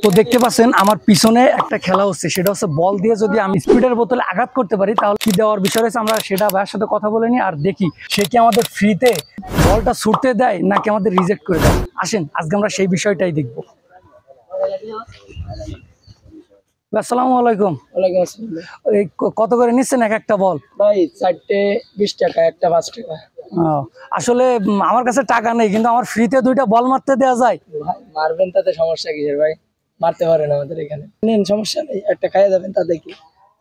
তো দেখতে পাচ্ছেন আমার পিছনে একটা খেলা হচ্ছে, সেটা হচ্ছে বল দিয়ে যদি আমি স্পিডের বোতলে আঘাত করতে পারি তাহলে কি দেওয়ার বিষয় রয়েছে। আমরা সেটা ভাইয়ের সাথে কথা বলে নিই আর দেখি সে কি আমাদের ফ্রিতে বলটা ছুটতে দেয় নাকি আমাদের রিজেক্ট করে দেয়। আসেন আজকে আমরা সেই বিষয়টাই দেখবো। আসসালামু আলাইকুম। ওয়ালাইকুম আসসালাম। এই কত করে নিচ্ছেন এক একটা বল? ভাই 4টে 20 টাকা, একটা 5 টাকা। আসলে আমার কাছে টাকা নেই, কিন্তু আমার ফ্রিতে 2টা বল মারতে দেওয়া যায়? ভাই মারবেন তাতে সমস্যা কিসের ভাই? মারতে পারেন আমাদের এখানে, নেন সমস্যা নেই, একটা খাইয়ে যাবেন তাতে কি।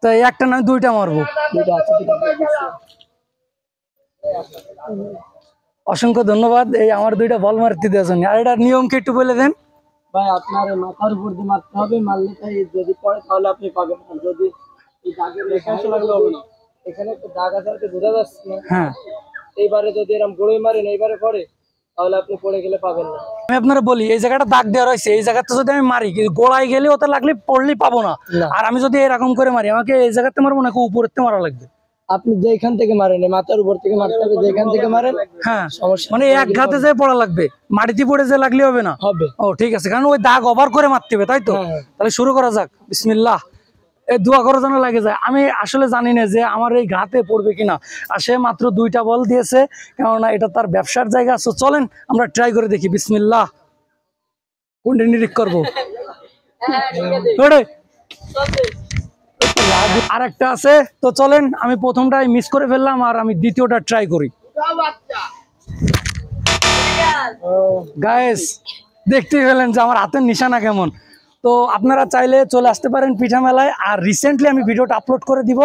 তো একটা নয় 2টা মারবো। 2টা আছে, ঠিক আছে। অসংখ্য ধন্যবাদ এই আমার 2টা বল মারতে দেওয়ার জন্য। আর এটার নিয়ম কি একটু বলে দেন? ভাই আপনার মাথার উপর দিয়ে মারতে হবে, মারলে তাই যদি পড়ে তাহলে আপনি পাবেন, আর যদি এই দাগের লেখা লাগলে হবে না। এখানে একটা দাগ আছে, আপনি বোঝা যাচ্ছে না? হ্যাঁ, এইবারে যদি এরকম গোড়ে মারেন এইবারে পড়ে তাহলে আপনি পড়ে গেলে পাবেন না। আমি আপনারা বলি এই জায়গাটা দাগ দেওয়া রয়েছে, এই জায়গাটা যদি আমি মারি গোড়ায় গেলে ওটা লাগলে পড়লেই পাবো না। আর আমি যদি এরকম করে মারি আমাকে এই জায়গাতে মারবো নাকি উপরেতে মারা লাগবে? আপনি যেখান থেকে মারেন, মাথার উপর থেকে মারতে হবে, যেখান থেকে মারেন। হ্যাঁ, সমস্যা মানে এক ঘাতে যে পড়া লাগবে, মাটিতে পড়ে যে লাগলে হবে না? হবে। ও ঠিক আছে, কারণ ওই দাগ ওভার করে মারতে হবে, তাই তো? তাহলে শুরু করা যাক। বিসমিল্লাহ। এই দোয়া করার জন্য লাগে যায়। আমি আসলে জানি না যে আমার এই ঘাতে পড়বে কিনা, আর সে মাত্র 2টা বল দিয়েছে, কেননা এটা তার ব্যবসার জায়গা। তো চলেন আমরা ট্রাই করে দেখি। বিসমিল্লাহ। কোনটা নিরিখ করবো? আর একটা আছে, তো চলেন আমি প্রথমটাই মিস করে ফেললাম আর আমি দ্বিতীয়টা ট্রাই করি। গাইস দেখতে পেলেন যে আমার হাতের নিশানা কেমন। তো আপনারা চাইলে চলে আসতে পারেন পিঠা মেলায়। আর রিসেন্টলি আমি ভিডিওটা আপলোড করে দিব।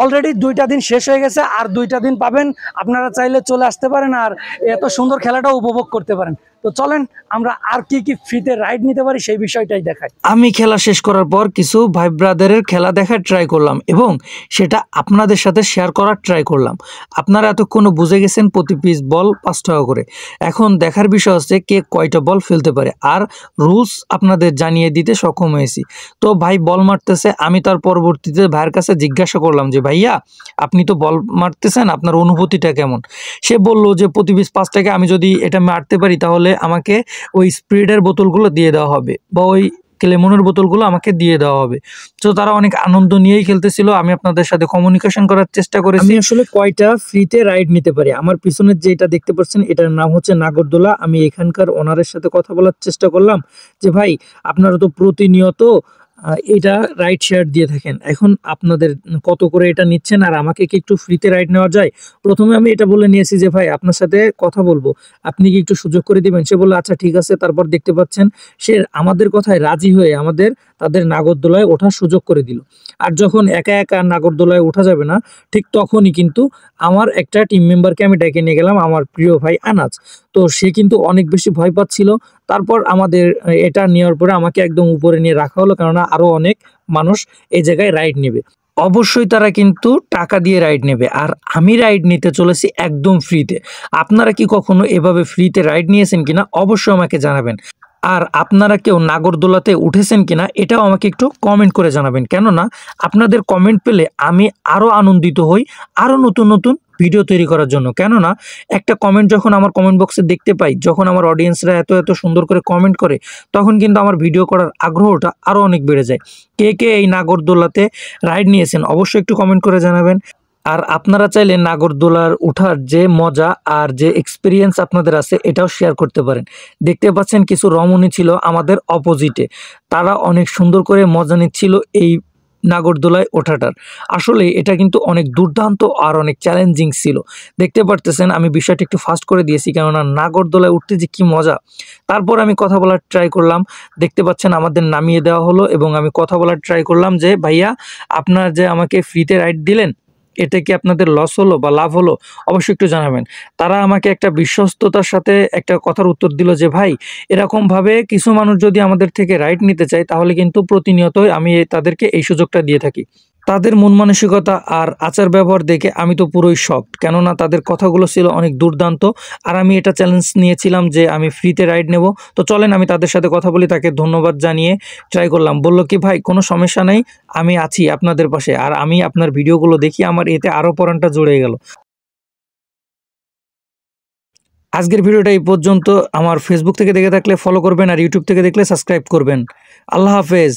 অলরেডি 2টা দিন শেষ হয়ে গেছে, আর 2টা দিন পাবেন। আপনারা চাইলে চলে আসতে পারেন আর এত সুন্দর খেলাটাও উপভোগ করতে পারেন। তো চলেন আমরা আর কি কি ফ্রিতে রাইড নিতে পারি সেই বিষয়টাই দেখাই। আমি খেলা শেষ করার পর কিছু ভাই ব্রাদারের খেলা দেখার ট্রাই করলাম এবং সেটা আপনাদের সাথে শেয়ার করার ট্রাই করলাম। আপনারা এতক্ষণ বুঝে গেছেন প্রতি পিস বল 5 টাকা করে। এখন দেখার বিষয় হচ্ছে কে কয়টা বল ফেলতে পারে, আর রুলস আপনাদের জানিয়ে দিতে সক্ষম হয়েছি। তো ভাই বল মারতেছে, আমি তার পরবর্তীতে ভাইয়ের কাছে জিজ্ঞাসা করলাম যে ভাইয়া আপনি তো বল মারতেছেন, আপনার অনুভূতিটা কেমন? সে বলল যে প্রতি পিস 5 টাকা, আমি যদি এটা মারতে পারি তাহলে আমাকে ওই স্প্রিডের বোতলগুলো দিয়ে দেওয়া হবে বা ওই লেমনের বোতলগুলো আমাকে দিয়ে দেওয়া হবে। তো তারা অনেক আনন্দ নিয়েই খেলতেছিল। আমি আপনাদের সাথে কমিউনিকেশন করার চেষ্টা করেছি। আমি আসলে কয়টা ফ্রিতে রাইড নিতে পারি, আমার পিছনের যেটা দেখতে পাচ্ছেন এটার নাম হচ্ছে নাগরদোলা। আমি এখানকার ওনারের সাথে কথা বলার চেষ্টা করলাম যে ভাই আপনারা তো প্রতিনিয়ত এটা রাইড শেয়ার দিয়ে থাকেন, এখন আপনাদের কত করে এটা নিচ্ছেন আর আমাকে কি একটু ফ্রিতে রাইড নেওয়া যায়? প্রথমে আমি এটা বলে নিয়েছি যে ভাই আপনার সাথে কথা বলবো, আপনি কি একটু সুযোগ করে দিবেন? সে বললো আচ্ছা ঠিক আছে। তারপর দেখতে পাচ্ছেন সে আমাদের কথায় রাজি হয়ে তাদের নাগরদোলায় ওঠার সুযোগ করে দিল। আর যখন একা একা নাগরদোলায় ওঠা যাবে না, ঠিক তখনই কিন্তু আমার একটা টিম মেম্বারকে আমি ডেকে নিয়ে গেলাম, আমার প্রিয় ভাই আনাজ। তো সে কিন্তু অনেক বেশি ভয় পাচ্ছিল। তারপর আমাদের এটা নেওয়ার পরে আমাকে একদম উপরে নিয়ে রাখা হলো, কেননা আরো অনেক মানুষ এই জায়গায় রাইড নেবে। অবশ্যই তারা কিন্তু টাকা দিয়ে রাইড নেবে, আর আমি রাইড নিতে চলেছি একদম ফ্রিতে। আপনারা কি কখনো এভাবে ফ্রিতে রাইড নিয়েছেন কিনা অবশ্যই আমাকে জানাবেন। আর আপনারা কেউ নাগরদোলাতে উঠেছেন কিনা এটাও আমাকে একটু কমেন্ট করে জানাবেন, কেননা আপনাদের কমেন্ট পেলে আমি আরও আনন্দিত হই আরও নতুন নতুন ভিডিও তৈরি করার জন্য। কেননা একটা কমেন্ট যখন আমার কমেন্ট বক্সে দেখতে পাই, যখন আমার অডিয়েন্সরা এত এত সুন্দর করে কমেন্ট করে, তখন কিন্তু আমার ভিডিও করার আগ্রহটা আরও অনেক বেড়ে যায়। কে কে এই নাগরদোলাতে রাইড নিয়েছেন অবশ্যই একটু কমেন্ট করে জানাবেন। আর আপনারা চাইলে নাগরদোলার ওঠার যে মজা আর যে এক্সপিরিয়েন্স আপনাদের আছে এটাও শেয়ার করতে পারেন। দেখতে পাচ্ছেন কিছু রমণী ছিল আমাদের অপোজিটে, তারা অনেক সুন্দর করে মজা নিচ্ছিল এই নাগরদোলায় ওঠাটার। আসলে এটা কিন্তু অনেক দুর্দান্ত আর অনেক চ্যালেঞ্জিং ছিল। দেখতে পারতেছেন আমি বিষয়টা একটু ফাস্ট করে দিয়েছি, কেননা নাগরদোলায় উঠতে যে কি মজা। তারপর আমি কথা বলার ট্রাই করলাম, দেখতে পাচ্ছেন আমাদের নামিয়ে দেওয়া হলো এবং আমি কথা বলার ট্রাই করলাম যে ভাইয়া আপনার যে আমাকে ফ্রিতে রাইড দিলেন, এটা কি আপনাদের লস হলো বা লাভ হলো অবশ্যই একটু জানাবেন। তারা আমাকে একটা বিশ্বস্ততার সাথে একটা কথার উত্তর দিল যে ভাই এরকমভাবে কিছু মানুষ যদি আমাদের থেকে রাইড নিতে চায় তাহলে কিন্তু প্রতিনিয়তই আমি তাদেরকে এই সুযোগটা দিয়ে থাকি। তাদের মন মানসিকতা আর আচার ব্যবহার দেখে আমি তো পুরোই শকড, কেননা তাদের কথাগুলো ছিল অনেক দুর্দান্ত। আর আমি এটা চ্যালেঞ্জ নিয়েছিলাম যে আমি ফ্রিতে রাইড নেব। তো চলেন আমি তাদের সাথে কথা বলি, তাকে ধন্যবাদ জানিয়ে ট্রাই করলাম। বলল কি ভাই কোনো সমস্যা নেই, আমি আছি আপনাদের পাশে, আর আমি আপনার ভিডিওগুলো দেখি, আমার এতে আরও পরানটা জুড়ে গেল। আজকের ভিডিওটা এই পর্যন্ত। আমার ফেসবুক থেকে দেখে থাকলে ফলো করবেন আর ইউটিউব থেকে দেখলে সাবস্ক্রাইব করবেন। আল্লাহ হাফেজ।